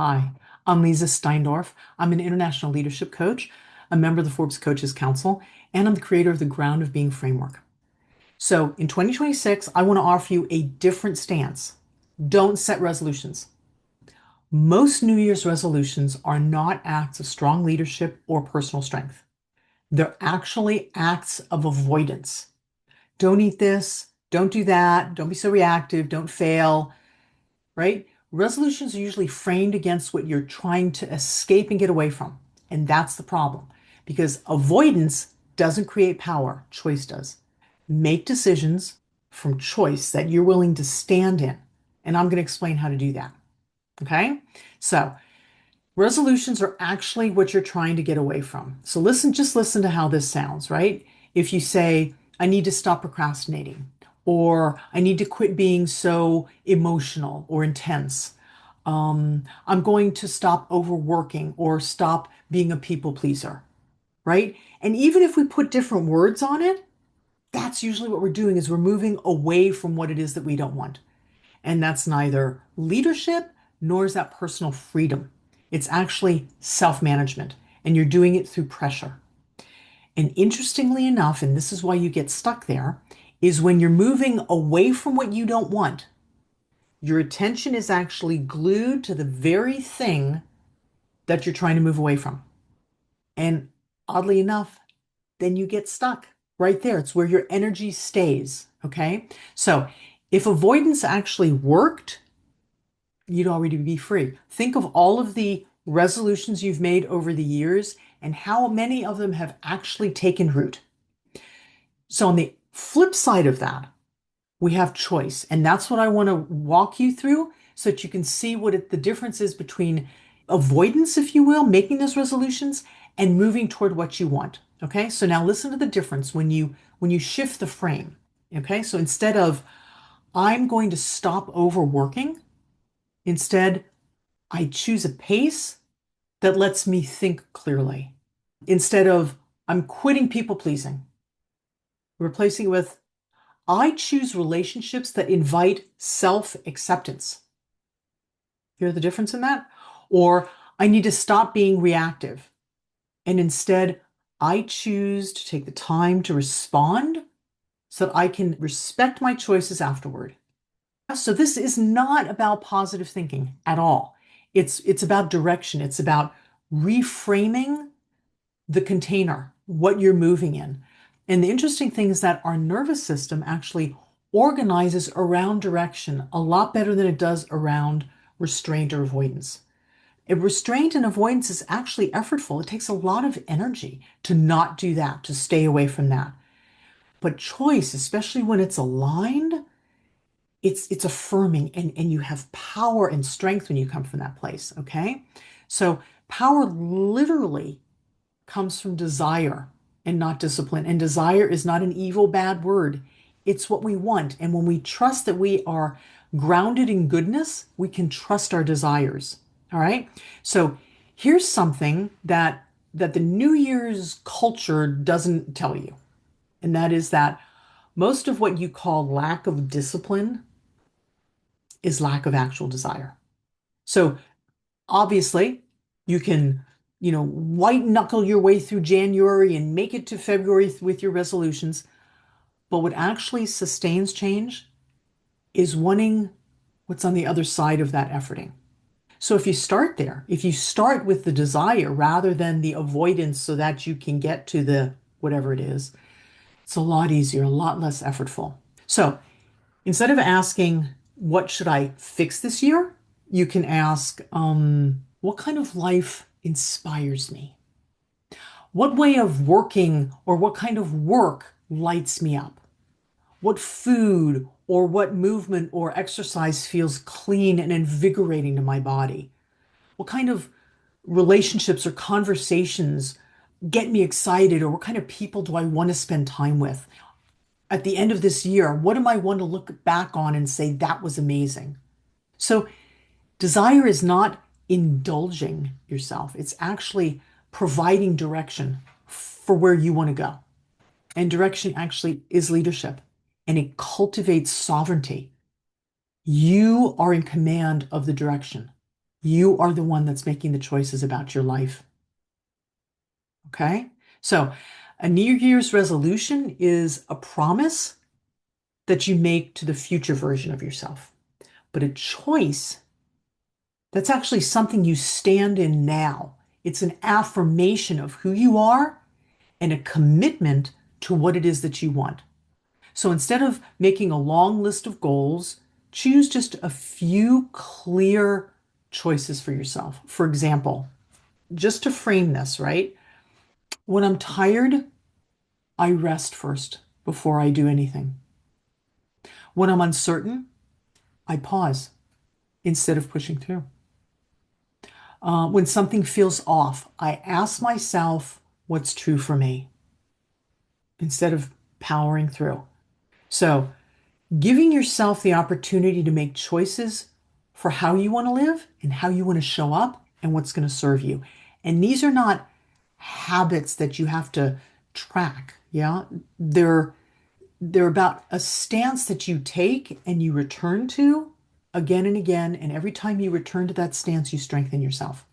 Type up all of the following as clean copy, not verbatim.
Hi, I'm Leezá Steinorf. I'm an international leadership coach, a member of the Forbes Coaches Council, and I'm the creator of the Ground of Being framework. So in 2026, I want to offer you a different stance. Don't set resolutions. Most New Year's resolutions are not acts of strong leadership or personal strength. They're actually acts of avoidance. Don't eat this, don't do that, don't be so reactive, don't fail, right? Resolutions are usually framed against what you're trying to escape and get away from. And that's the problem because avoidance doesn't create power, choice does. Make decisions from choice that you're willing to stand in. And I'm going to explain how to do that. Okay? So, resolutions are actually what you're trying to get away from. So, just listen to how this sounds, right? If you say, I need to stop procrastinating, or I need to quit being so emotional or intense. I'm going to stop overworking or stop being a people pleaser, right? And even if we put different words on it, that's usually what we're doing is we're moving away from what it is that we don't want. And that's neither leadership nor is that personal freedom. It's actually self-management, and you're doing it through pressure. And interestingly enough, and this is why you get stuck there, is when you're moving away from what you don't want, your attention is actually glued to the very thing that you're trying to move away from. And oddly enough, then you get stuck right there. It's where your energy stays. Okay. So if avoidance actually worked, you'd already be free. Think of all of the resolutions you've made over the years and how many of them have actually taken root. So on the flip side of that, we have choice. And that's what I want to walk you through so that you can see the difference is between avoidance, if you will, making those resolutions and moving toward what you want. Okay. So now listen to the difference when you shift the frame. Okay. So instead of I'm going to stop overworking, instead I choose a pace that lets me think clearly. Instead of I'm quitting people pleasing, replacing it with I choose relationships that invite self acceptance. Hear the difference in that? Or I need to stop being reactive. And instead, I choose to take the time to respond so that I can respect my choices afterward. So this is not about positive thinking at all. It's about direction. It's about reframing the container, what you're moving in. And the interesting thing is that our nervous system actually organizes around direction a lot better than it does around restraint or avoidance. And restraint and avoidance is actually effortful. It takes a lot of energy to not do that, to stay away from that. But choice, especially when it's aligned, it's affirming and you have power and strength when you come from that place. Okay. So power literally comes from desire and not discipline. And desire is not an evil, bad word. It's what we want. And when we trust that we are grounded in goodness, we can trust our desires. All right. So here's something that the New Year's culture doesn't tell you. And that is that most of what you call lack of discipline is lack of actual desire. So obviously, you can, white knuckle your way through January and make it to February with your resolutions. But what actually sustains change is wanting what's on the other side of that efforting. So if you start there, if you start with the desire rather than the avoidance so that you can get to the whatever it is, it's a lot easier, a lot less effortful. So instead of asking, what should I fix this year? You can ask, what kind of life inspires me? What way of working or what kind of work lights me up? What food or what movement or exercise feels clean and invigorating to my body? What kind of relationships or conversations get me excited, or what kind of people do I want to spend time with? At the end of this year, what am I want to look back on and say that was amazing? So desire is not indulging yourself. It's actually providing direction for where you want to go. And direction actually is leadership, and it cultivates sovereignty. You are in command of the direction. You are the one that's making the choices about your life. Okay? So, a New Year's resolution is a promise that you make to the future version of yourself. But a choice, that's actually something you stand in now. It's an affirmation of who you are and a commitment to what it is that you want. So instead of making a long list of goals, choose just a few clear choices for yourself. For example, just to frame this, right? When I'm tired, I rest first before I do anything. When I'm uncertain, I pause instead of pushing through. When something feels off, I ask myself what's true for me instead of powering through. So, giving yourself the opportunity to make choices for how you want to live and how you want to show up and what's going to serve you. And these are not habits that you have to track. Yeah. They're about a stance that you take and you return to again and again. And every time you return to that stance, you strengthen yourself.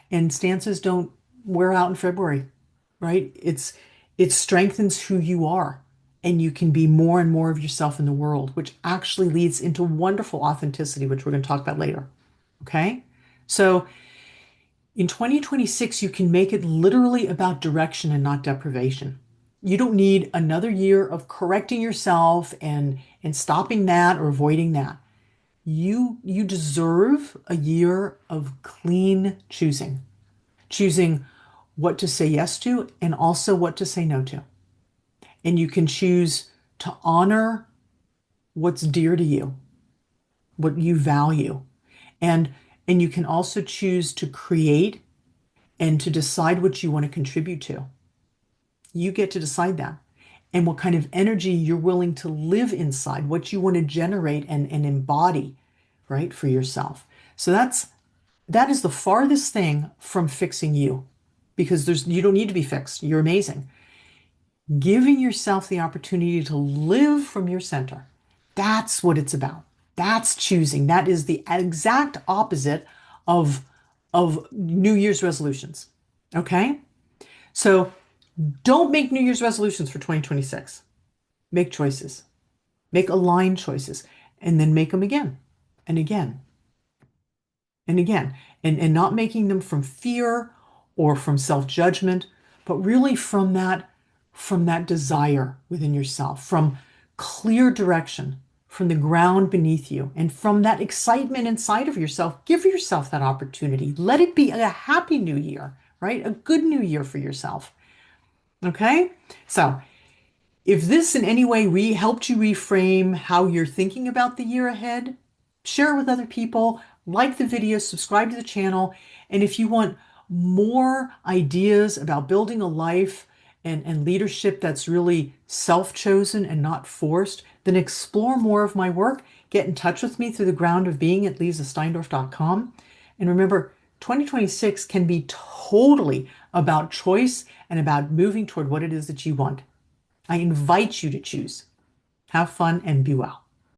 And stances don't wear out in February, right? It strengthens who you are, and you can be more and more of yourself in the world, which actually leads into wonderful authenticity, which we're going to talk about later. Okay? So in 2026, you can make it literally about direction and not deprivation. You don't need another year of correcting yourself and stopping that or avoiding that. You deserve a year of clean choosing. Choosing what to say yes to and also what to say no to. And you can choose to honor what's dear to you, what you value. And and you can also choose to create and to decide what you want to contribute to. You get to decide that. And what kind of energy you're willing to live inside, what you want to generate and embody, right, for yourself. So that is the farthest thing from fixing you because you don't need to be fixed. You're amazing. Giving yourself the opportunity to live from your center. That's what it's about. That's choosing. That is the exact opposite of, of New Year's resolutions. Okay? So don't make New Year's resolutions for 2026. Make choices. Make aligned choices. And then make them again and again and again. And not making them from fear or from self-judgment, but really from that desire within yourself, from clear direction, from the ground beneath you, and from that excitement inside of yourself. Give yourself that opportunity. Let it be a happy new year, right? A good new year for yourself. Okay? So, if this in any way helped you reframe how you're thinking about the year ahead, share it with other people, like the video, subscribe to the channel, and if you want more ideas about building a life and leadership that's really self-chosen and not forced, then explore more of my work. Get in touch with me through the ground of being at leezasteindorf.com. And remember, 2026 can be totally about choice and about moving toward what it is that you want. I invite you to choose. Have fun and be well.